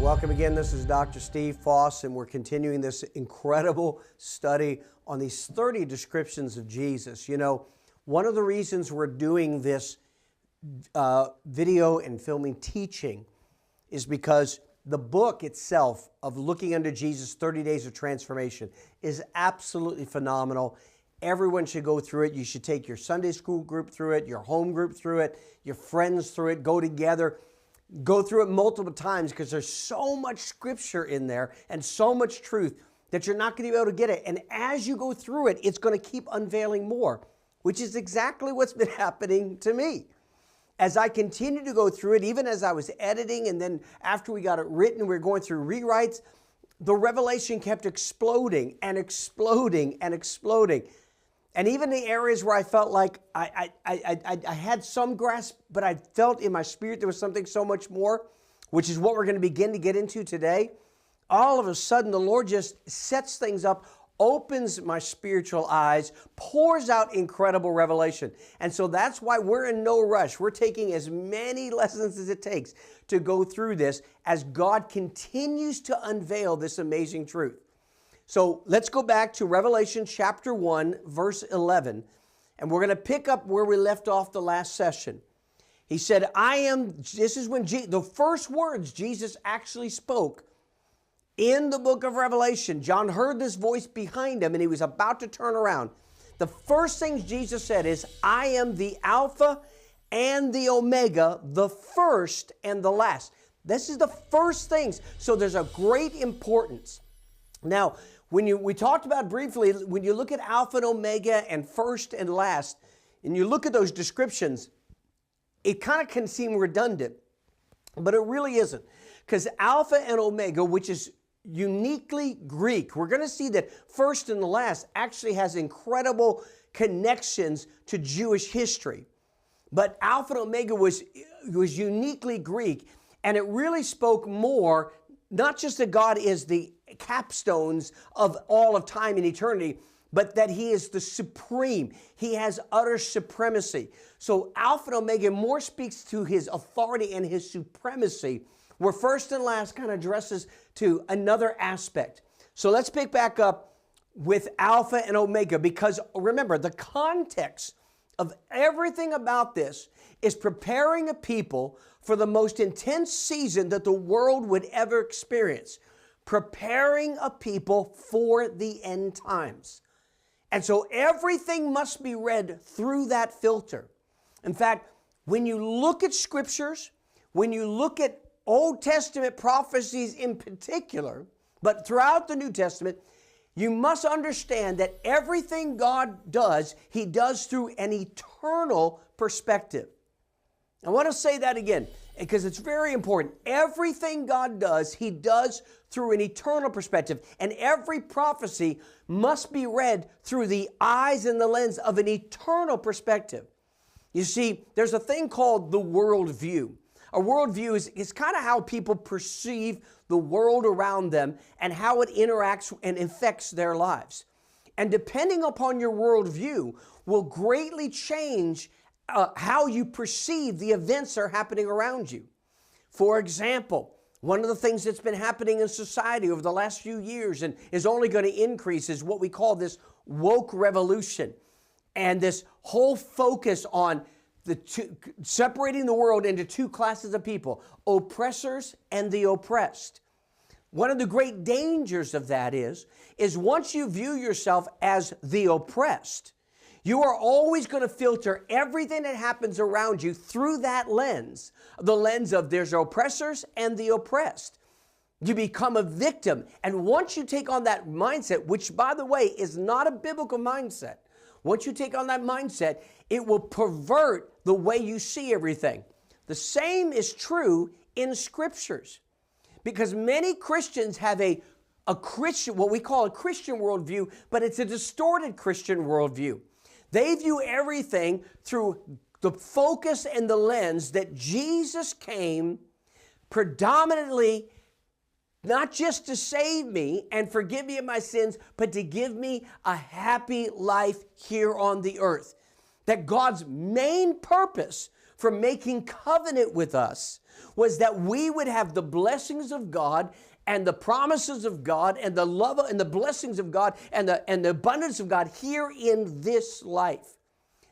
Welcome again. This is Dr. Steve Foss, and we're continuing this incredible study on these 30 descriptions of Jesus. You know, one of the reasons we're doing this video and filming teaching is because the book itself of Looking Unto Jesus, 30 Days of Transformation, is absolutely phenomenal. Everyone should go through it. You should take your Sunday school group through it, your home group through it, your friends through it, go together. Go through it multiple times because there's so much scripture in there and so much truth that you're not going to be able to get it. And as you go through it, it's going to keep unveiling more, which is exactly what's been happening to me. As I continue to go through it, even as I was editing, and then after we got it written, we were going through rewrites, the revelation kept exploding and exploding and exploding. And even the areas where I felt like I had some grasp, but I felt in my spirit there was something so much more, which is what we're going to begin to get into today. All of a sudden, the Lord just sets things up, opens my spiritual eyes, pours out incredible revelation. And so that's why we're in no rush. We're taking as many lessons as it takes to go through this as God continues to unveil this amazing truth. So let's go back to Revelation chapter 1, verse 11, and we're going to pick up where we left off the last session. He said, this is when the first words Jesus actually spoke in the book of Revelation. John heard this voice behind him, and he was about to turn around. The first things Jesus said is, I am the Alpha and the Omega, the first and the last. This is the first things. So there's a great importance. Now, we talked about briefly, when you look at Alpha and Omega and first and last, and you look at those descriptions, it kind of can seem redundant, but it really isn't. Because Alpha and Omega, which is uniquely Greek, we're going to see that first and the last actually has incredible connections to Jewish history. But Alpha and Omega was uniquely Greek, and it really spoke more, not just that God is the capstones of all of time and eternity, but that He is the supreme. He has utter supremacy. So Alpha and Omega more speaks to His authority and His supremacy, where first and last kind of addresses to another aspect. So let's pick back up with Alpha and Omega, because remember, the context of everything about this is preparing a people for the most intense season that the world would ever experience. Preparing a people for the end times. And so everything must be read through that filter. In fact, when you look at scriptures, when you look at Old Testament prophecies in particular, but throughout the New Testament, you must understand that everything God does, He does through an eternal perspective. I want to say that again, because it's very important. Everything God does, He does through an eternal perspective. And every prophecy must be read through the eyes and the lens of an eternal perspective. You see, there's a thing called the worldview. A worldview is kind of how people perceive the world around them and how it interacts and affects their lives. And depending upon your worldview will greatly change how you perceive the events that are happening around you. For example, one of the things that's been happening in society over the last few years and is only going to increase is what we call this woke revolution, and this whole focus on separating the world into two classes of people, oppressors and the oppressed. One of the great dangers of that is once you view yourself as the oppressed, you are always going to filter everything that happens around you through that lens, the lens of there's oppressors and the oppressed. You become a victim. And once you take on that mindset, which by the way is not a biblical mindset, once you take on that mindset, it will pervert the way you see everything. The same is true in scriptures, because many Christians have a Christian, what we call a Christian worldview, but it's a distorted Christian worldview. They view everything through the focus and the lens that Jesus came predominantly not just to save me and forgive me of my sins, but to give me a happy life here on the earth. That God's main purpose for making covenant with us was that we would have the blessings of God and the promises of God and the love and the blessings of God and the abundance of God here in this life.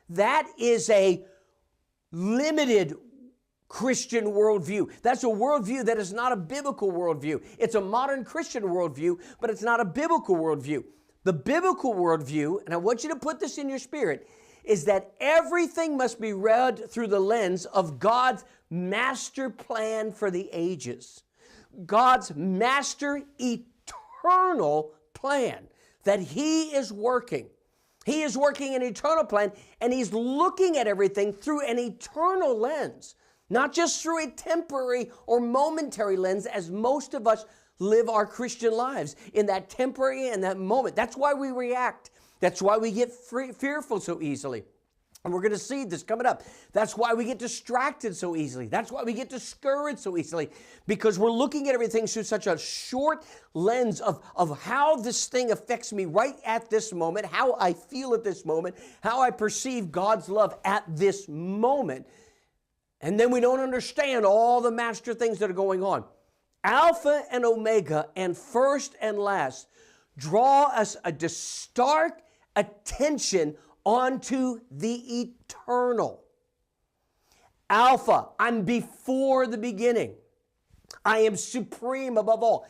That is a limited Christian worldview. That's a worldview that is not a biblical worldview. It's a modern Christian worldview, but it's not a biblical worldview. The biblical worldview, and I want you to put this in your spirit, is that everything must be read through the lens of God's master plan for the ages. God's master eternal plan that He is working. He is working an eternal plan, and He's looking at everything through an eternal lens, not just through a temporary or momentary lens, as most of us live our Christian lives, in that temporary and that moment. That's why we react. That's why we get fearful so easily. And we're going to see this coming up. That's why we get distracted so easily. That's why we get discouraged so easily, because we're looking at everything through such a short lens of how this thing affects me right at this moment, how I feel at this moment, how I perceive God's love at this moment. And then we don't understand all the master things that are going on. Alpha and Omega and first and last draw us a stark attention onto the eternal. Alpha, I'm before the beginning. I am supreme above all.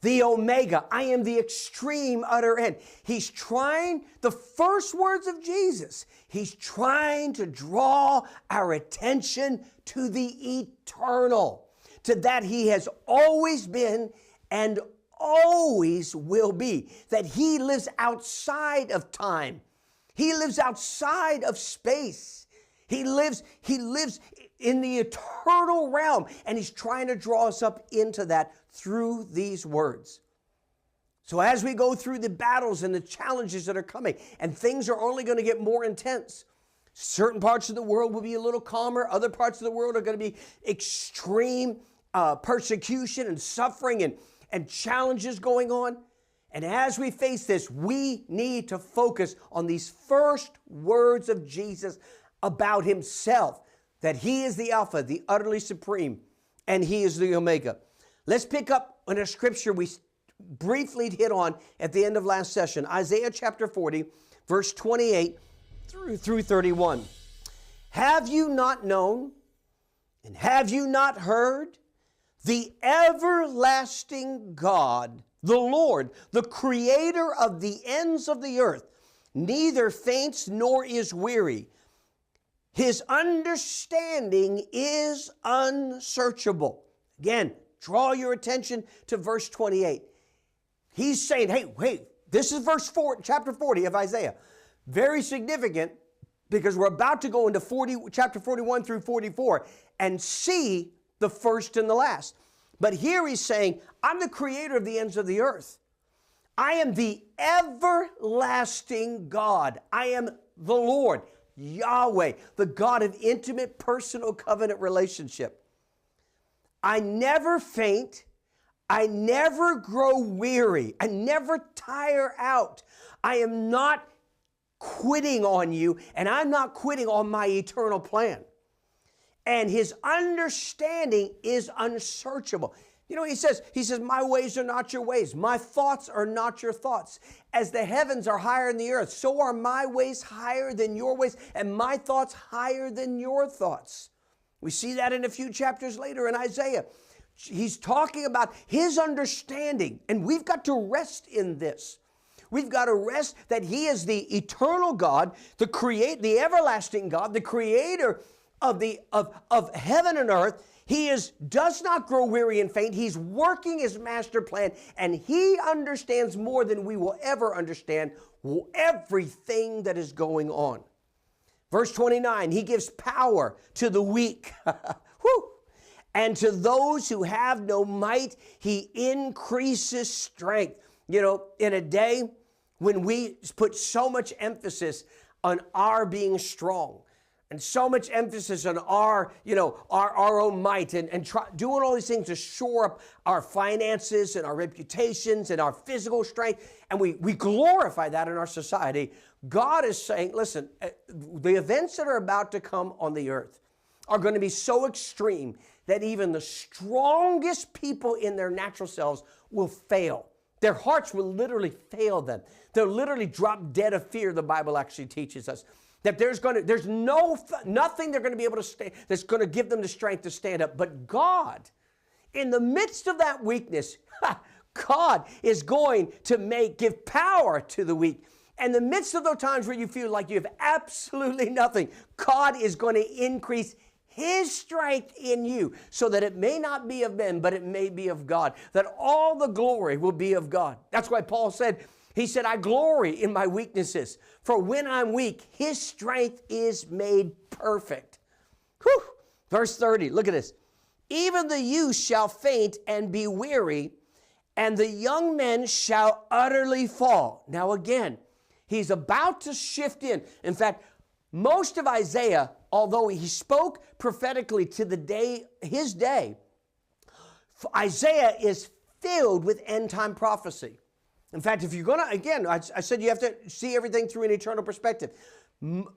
The Omega, I am the extreme utter end. He's trying, the first words of Jesus, He's trying to draw our attention to the eternal, to that He has always been and always will be, that He lives outside of time. He lives outside of space. He lives in the eternal realm, and He's trying to draw us up into that through these words. So as we go through the battles and the challenges that are coming, and things are only going to get more intense, certain parts of the world will be a little calmer. Other parts of the world are going to be extreme persecution and suffering and challenges going on. And as we face this, we need to focus on these first words of Jesus about Himself, that He is the Alpha, the utterly supreme, and He is the Omega. Let's pick up on a scripture we briefly hit on at the end of last session, Isaiah chapter 40, verse 28 through 31. Have you not known, and have you not heard? The everlasting God, the Lord, the creator of the ends of the earth, neither faints nor is weary. His understanding is unsearchable. Again, draw your attention to verse 28. He's saying, hey, this is chapter 40 of Isaiah. Very significant, because we're about to go into chapter 41 through 44 and see the first and the last. But here He's saying, I'm the creator of the ends of the earth. I am the everlasting God. I am the Lord, Yahweh, the God of intimate, personal covenant relationship. I never faint. I never grow weary. I never tire out. I am not quitting on you, and I'm not quitting on my eternal plan. And His understanding is unsearchable. You know, He says, my ways are not your ways. My thoughts are not your thoughts. As the heavens are higher than the earth, so are my ways higher than your ways, and my thoughts higher than your thoughts. We see that in a few chapters later in Isaiah. He's talking about His understanding, and we've got to rest in this. We've got to rest that He is the eternal God, the everlasting God, the creator of heaven and earth. He does not grow weary and faint. He's working His master plan, and He understands more than we will ever understand everything that is going on. Verse 29, He gives power to the weak. Whew. And to those who have no might, He increases strength. You know, in a day when we put so much emphasis on our being strong, and so much emphasis on our own might and doing all these things to shore up our finances and our reputations and our physical strength, and we glorify that in our society. God is saying, listen, the events that are about to come on the earth, are going to be so extreme that even the strongest people in their natural selves will fail. Their hearts will literally fail them. They'll literally drop dead of fear, the Bible actually teaches us. That there's nothing they're going to be able to stand that's going to give them the strength to stand up. But God, in the midst of that weakness, God is going to give power to the weak. And in the midst of those times where you feel like you have absolutely nothing, God is going to increase His strength in you so that it may not be of men, but it may be of God. That all the glory will be of God. That's why Paul said, he said, I glory in my weaknesses. For when I'm weak, His strength is made perfect. Whew. Verse 30, look at this. Even the youth shall faint and be weary, and the young men shall utterly fall. Now again, he's about to shift in. In fact, most of Isaiah, although he spoke prophetically to his day, Isaiah is filled with end-time prophecy. In fact, if you're going to, again, I said you have to see everything through an eternal perspective.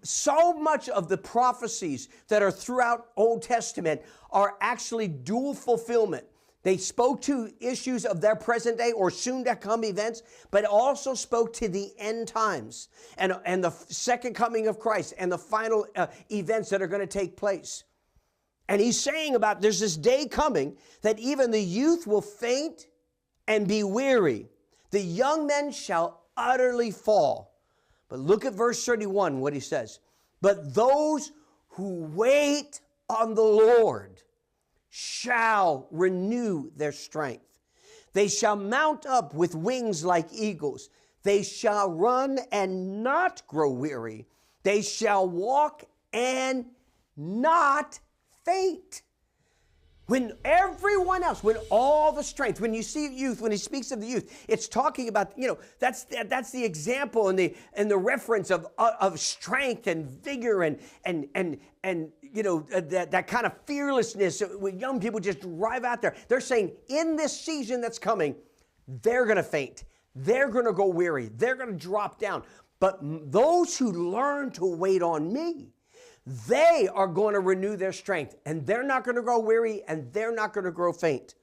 So much of the prophecies that are throughout Old Testament are actually dual fulfillment. They spoke to issues of their present day or soon to come events, but also spoke to the end times and the second coming of Christ and the final events that are going to take place. And he's saying about there's this day coming that even the youth will faint and be weary. The young men shall utterly fall. But look at verse 31, what he says. But those who wait on the Lord shall renew their strength. They shall mount up with wings like eagles. They shall run and not grow weary. They shall walk and not faint. When everyone else, when all the strength, when you see youth, when he speaks of the youth, it's talking about, that's the example and the reference of strength and vigor and that kind of fearlessness when young people just drive out there. They're saying in this season that's coming, they're going to faint. They're going to go weary. They're going to drop down. But those who learn to wait on me, they are going to renew their strength, and they're not going to grow weary, and they're not going to grow faint.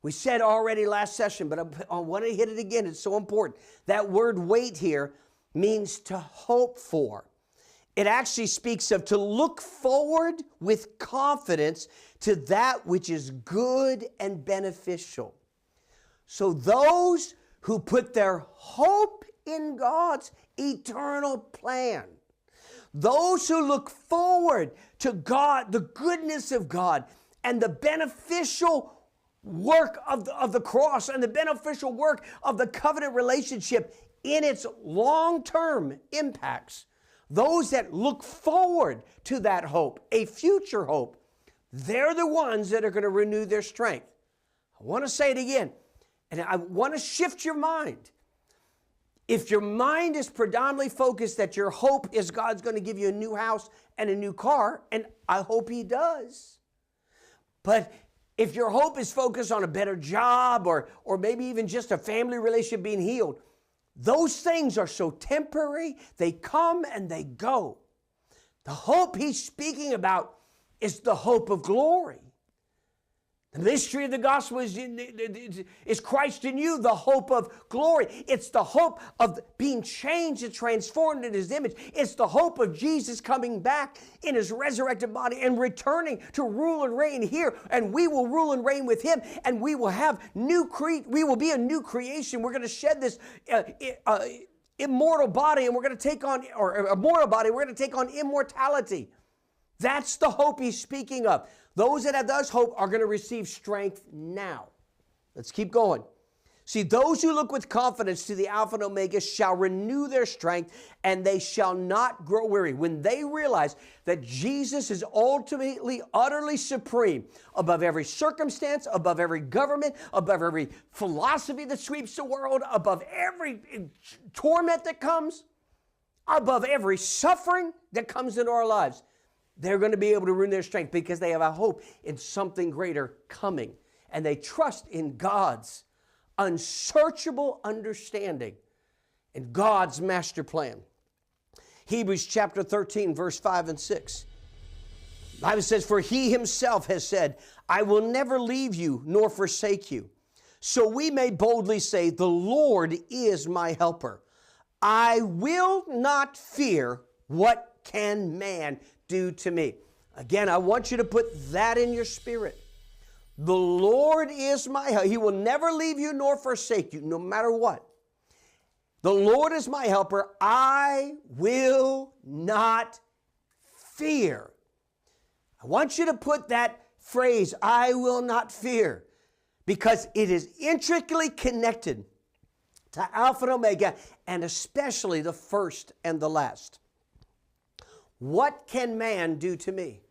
We said already last session, but I want to hit it again. It's so important. That word wait here means to hope for. It actually speaks of to look forward with confidence to that which is good and beneficial. So those who put their hope in God's eternal plan, those who look forward to God, the goodness of God, and the beneficial work of the cross and the beneficial work of the covenant relationship in its long-term impacts, those that look forward to that hope, a future hope, they're the ones that are going to renew their strength. I want to say it again, and I want to shift your mind. If your mind is predominantly focused that your hope is God's going to give you a new house and a new car, and I hope He does. But if your hope is focused on a better job or maybe even just a family relationship being healed, those things are so temporary, they come and they go. The hope he's speaking about is the hope of glory. The mystery of the gospel is Christ in you, the hope of glory. It's the hope of being changed and transformed in His image. It's the hope of Jesus coming back in His resurrected body and returning to rule and reign here. And we will rule and reign with Him, and we will have we will be a new creation. We're going to shed this immortal body, and we're going to take on, or a mortal body, we're going to take on immortality. That's the hope he's speaking of. Those that have this hope are going to receive strength now. Let's keep going. See, those who look with confidence to the Alpha and Omega shall renew their strength, and they shall not grow weary. When they realize that Jesus is ultimately, utterly supreme above every circumstance, above every government, above every philosophy that sweeps the world, above every torment that comes, above every suffering that comes into our lives, they're going to be able to renew their strength because they have a hope in something greater coming. And they trust in God's unsearchable understanding and God's master plan. Hebrews chapter 13, verse 5 and 6. Bible says, for he himself has said, I will never leave you nor forsake you. So we may boldly say, the Lord is my helper. I will not fear. What can man do to me? Again, I want you to put that in your spirit. The Lord is my helper. He will never leave you nor forsake you, no matter what. The Lord is my helper. I will not fear. I want you to put that phrase, I will not fear, because it is intricately connected to Alpha and Omega, and especially the first and the last. What can man do to me?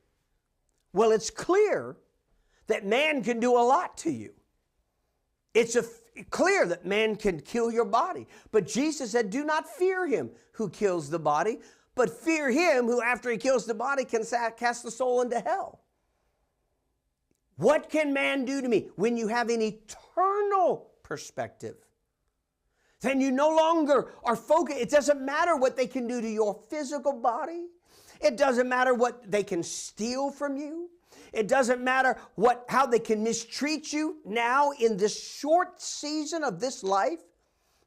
Well, it's clear that man can do a lot to you. It's clear that man can kill your body. But Jesus said, do not fear him who kills the body, but fear him who after he kills the body can cast the soul into hell. What can man do to me? When you have an eternal perspective, then you no longer are focused. It doesn't matter what they can do to your physical body. It doesn't matter what they can steal from you. It doesn't matter how they can mistreat you now in this short season of this life,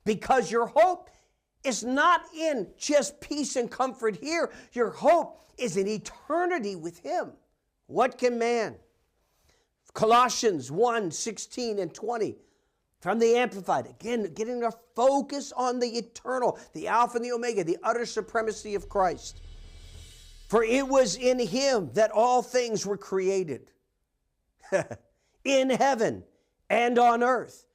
because your hope is not in just peace and comfort here. Your hope is in eternity with him. What can man? Colossians 1:16 and 20 from the Amplified. Again, getting our focus on the eternal, the Alpha and the Omega, the utter supremacy of Christ. For it was in him that all things were created, in heaven and on earth,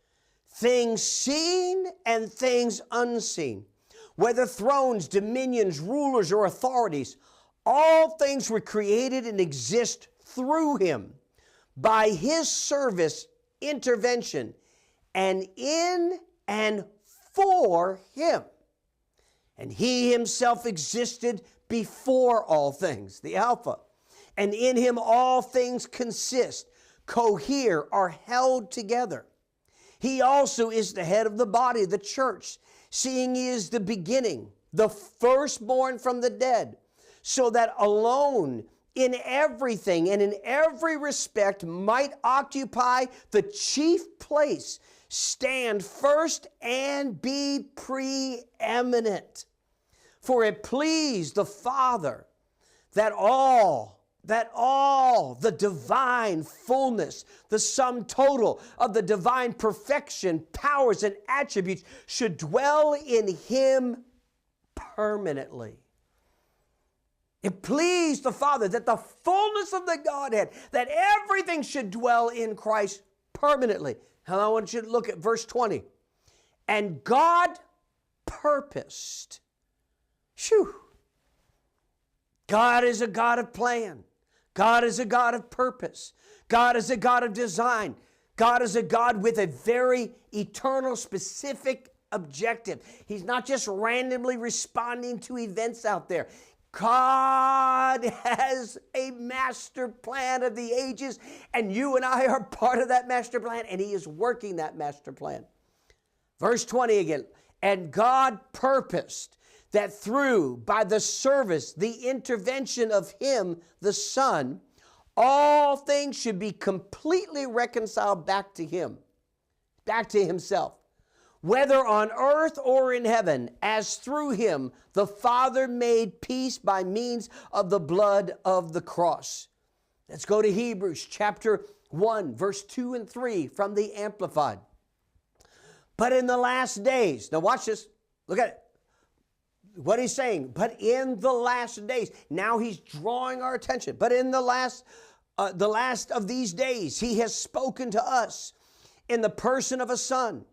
things seen and things unseen, whether thrones, dominions, rulers, or authorities. All things were created and exist through him, by his service, intervention, and in and for him. And he himself existed before all things, the Alpha. And in him all things consist, cohere, are held together. He also is the head of the body, the church, seeing he is the beginning, the firstborn from the dead, so that alone in everything and in every respect might occupy the chief place, stand first and be preeminent. For it pleased the Father that all the divine fullness, the sum total of the divine perfection, powers, and attributes should dwell in him permanently. It pleased the Father that the fullness of the Godhead, that everything should dwell in Christ permanently. And I want you to look at verse 20. And God purposed. Phew. God is a God of plan. God is a God of purpose. God is a God of design. God is a God with a very eternal, specific objective. He's not just randomly responding to events out there. God has a master plan of the ages, and you and I are part of that master plan, and he is working that master plan. Verse 20 again. And God purposed that by the service, the intervention of him, the Son, all things should be completely reconciled back to him, back to himself, whether on earth or in heaven, as through him the Father made peace by means of the blood of the cross. Let's go to Hebrews chapter 1, verse 2 and 3 from the Amplified. But in the last days, now watch this, look at it. What he's saying, but in the last days, now he's drawing our attention. But in the last of these days, he has spoken to us in the person of a Son,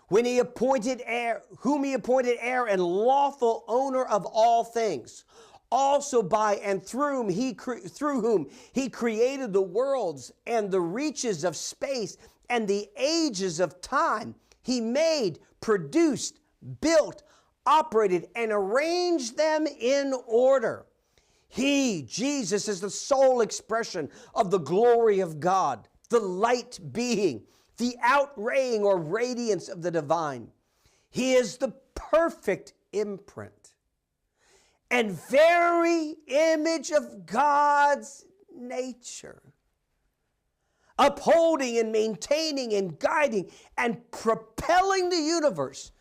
whom he appointed heir and lawful owner of all things, also by and through whom he created the worlds and the reaches of space and the ages of time. He made, produced, built, operated, and arranged them in order. He, Jesus, is the sole expression of the glory of God, the light being, the outraying or radiance of the divine. He is the perfect imprint and very image of God's nature, upholding and maintaining and guiding and propelling the universe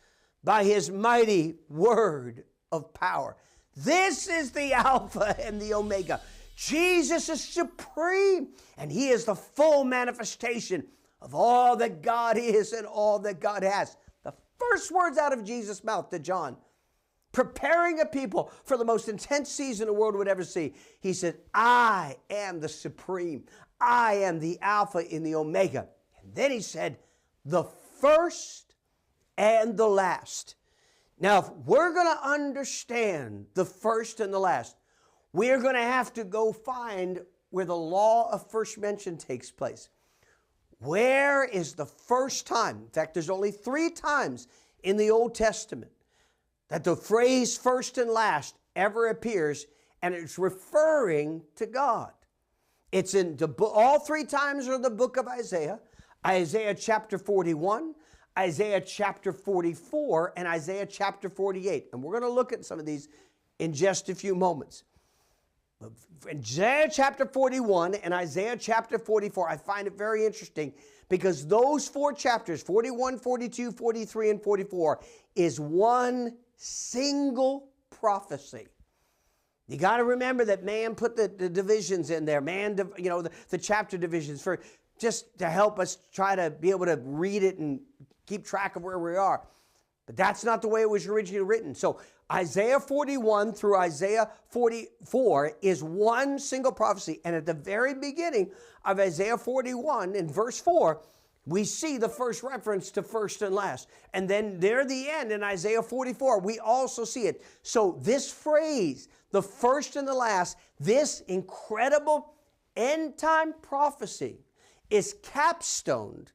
by his mighty word of power. This is the Alpha and the Omega. Jesus is supreme, and he is the full manifestation of all that God is and all that God has. The first words out of Jesus' mouth to John, preparing a people for the most intense season the world would ever see. He said, I am the supreme. I am the Alpha and the Omega. And then he said, the first and the last. Now, if we're going to understand the first and the last, we're going to have to go find where the law of first mention takes place. Where is the first time? In fact, there's only 3 times in the Old Testament that the phrase first and last ever appears, and it's referring to God. It's in the book, all 3 times are the book of Isaiah, Isaiah chapter 41, Isaiah chapter 44, and Isaiah chapter 48. And we're going to look at some of these in just a few moments. In Isaiah chapter 41 and Isaiah chapter 44, I find it very interesting because those 4 chapters, 41, 42, 43, and 44, is one single prophecy. You got to remember that man put the divisions in there, the chapter divisions for just to help us try to be able to read it and keep track of where we are. But that's not the way it was originally written. So Isaiah 41 through Isaiah 44 is one single prophecy. And at the very beginning of Isaiah 41 in verse 4, we see the first reference to first and last. And then near the end in Isaiah 44, we also see it. So this phrase, the first and the last, this incredible end time prophecy is capstoned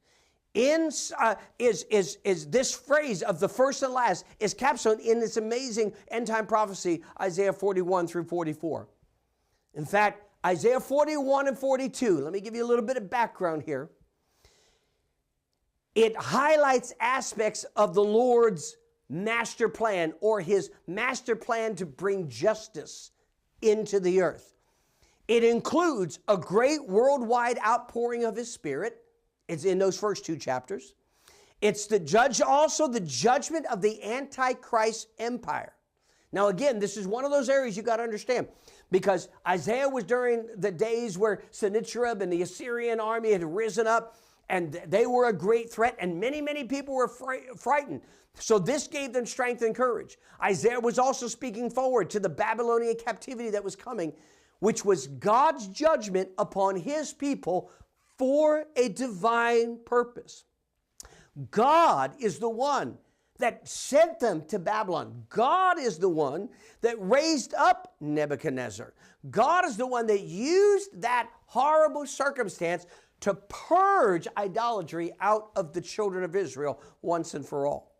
this phrase of the first and last is capstoned in this amazing end time prophecy, Isaiah 41 through 44. In fact, Isaiah 41 and 42, let me give you a little bit of background here. It highlights aspects of the Lord's master plan, or his master plan to bring justice into the earth. It includes a great worldwide outpouring of his Spirit. It's in those first 2 chapters. It's also the judgment of the Antichrist empire. Now again, this is one of those areas you got to understand, because Isaiah was during the days where Sennacherib and the Assyrian army had risen up, and they were a great threat, and many, many people were frightened. So this gave them strength and courage. Isaiah was also speaking forward to the Babylonian captivity that was coming, which was God's judgment upon his people for a divine purpose. God is the one that sent them to Babylon. God is the one that raised up Nebuchadnezzar. God is the one that used that horrible circumstance to purge idolatry out of the children of Israel once and for all.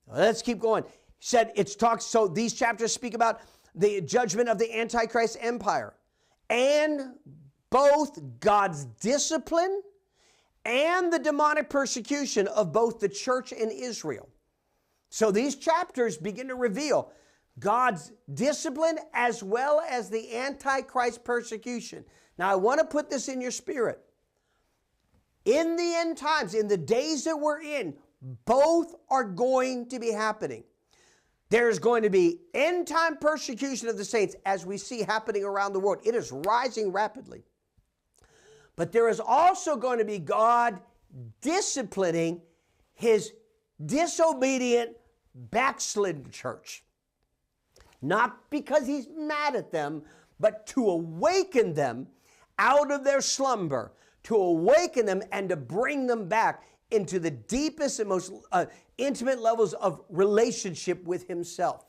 Let's keep going. So these chapters speak about the judgment of the Antichrist empire and both God's discipline and the demonic persecution of both the church and Israel. So these chapters begin to reveal God's discipline as well as the Antichrist persecution. Now I want to put this in your spirit. In the end times, in the days that we're in, both are going to be happening. There's going to be end time persecution of the saints as we see happening around the world. It is rising rapidly. But there is also going to be God disciplining his disobedient, backslidden church. Not because he's mad at them, but to awaken them out of their slumber, to awaken them and to bring them back into the deepest and most intimate levels of relationship with himself.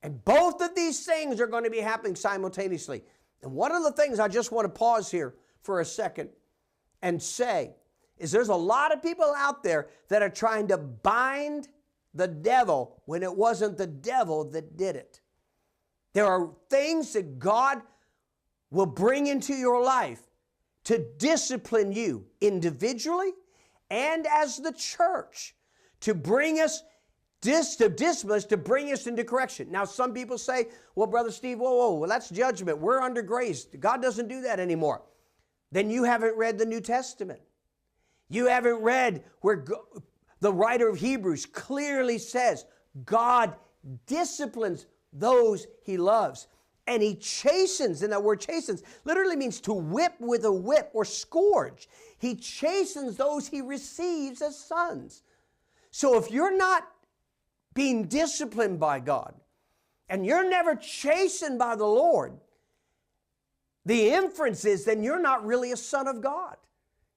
And both of these things are going to be happening simultaneously. And one of the things I just want to pause here for a second and say is there's a lot of people out there that are trying to bind the devil when it wasn't the devil that did it. There are things that God will bring into your life to discipline you individually and as the church, to bring us To discipline us to bring us into correction. Now, some people say, well, Brother Steve, well, that's judgment. We're under grace. God doesn't do that anymore. Then you haven't read the New Testament. You haven't read where the writer of Hebrews clearly says God disciplines those he loves. And he chastens, and that word chastens literally means to whip with a whip or scourge. He chastens those he receives as sons. So if you're not being disciplined by God, and you're never chastened by the Lord, the inference is then you're not really a son of God.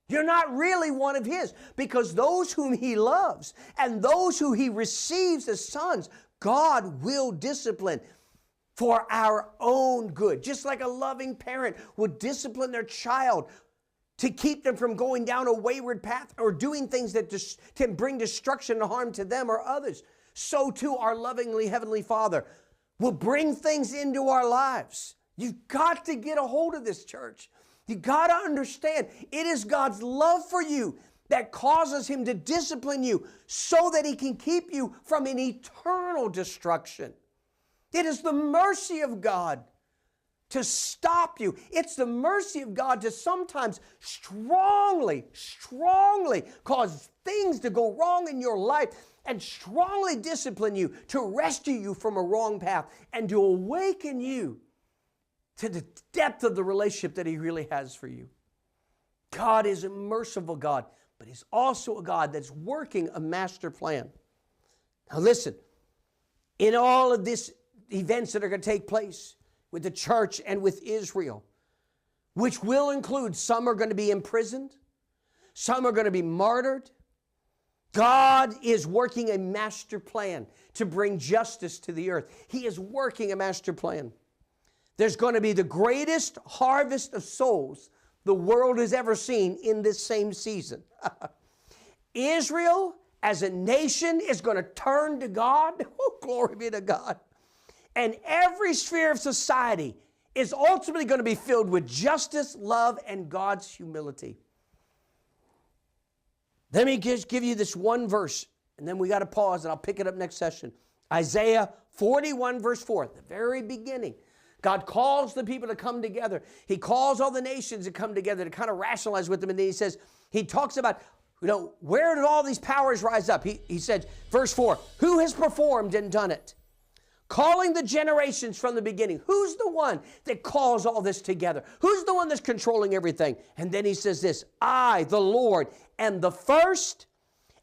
You're not really one of his, because those whom he loves and those who he receives as sons, God will discipline for our own good. Just like a loving parent would discipline their child to keep them from going down a wayward path or doing things that can bring destruction and harm to them or others. So too our lovingly Heavenly Father will bring things into our lives. You've got to get a hold of this, church. You've got to understand it is God's love for you that causes him to discipline you so that he can keep you from an eternal destruction. It is the mercy of God to stop you. It's the mercy of God to sometimes strongly cause things to go wrong in your life and strongly discipline you to rescue you from a wrong path and to awaken you to the depth of the relationship that he really has for you. God is a merciful God, but he's also a God that's working a master plan. Now listen, in all of these events that are going to take place with the church and with Israel, which will include some are going to be imprisoned, some are going to be martyred, God is working a master plan to bring justice to the earth. He is working a master plan. There's going to be the greatest harvest of souls the world has ever seen in this same season. Israel as a nation is going to turn to God. Oh, glory be to God. And every sphere of society is ultimately going to be filled with justice, love, and God's humility. Let me just give you this one verse, and then we got to pause, and I'll pick it up next session. Isaiah 41, verse 4, at the very beginning. God calls the people to come together. He calls all the nations to come together to kind of rationalize with them. And then he says, he talks about, where did all these powers rise up? He said, verse 4, who has performed and done it? Calling the generations from the beginning. Who's the one that calls all this together? Who's the one that's controlling everything? And then he says this, I, the Lord, am the first,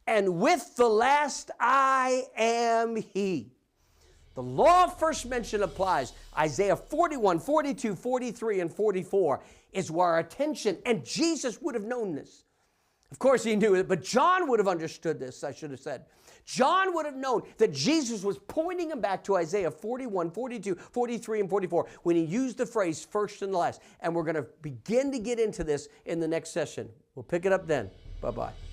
and with the last I am he. The law of first mention applies. Isaiah 41, 42, 43, and 44 is where our attention, and Jesus would have known this. Of course he knew it, but John would have understood this, I should have said. John would have known that Jesus was pointing him back to Isaiah 41, 42, 43, and 44 when he used the phrase first and last. And we're going to begin to get into this in the next session. We'll pick it up then. Bye-bye.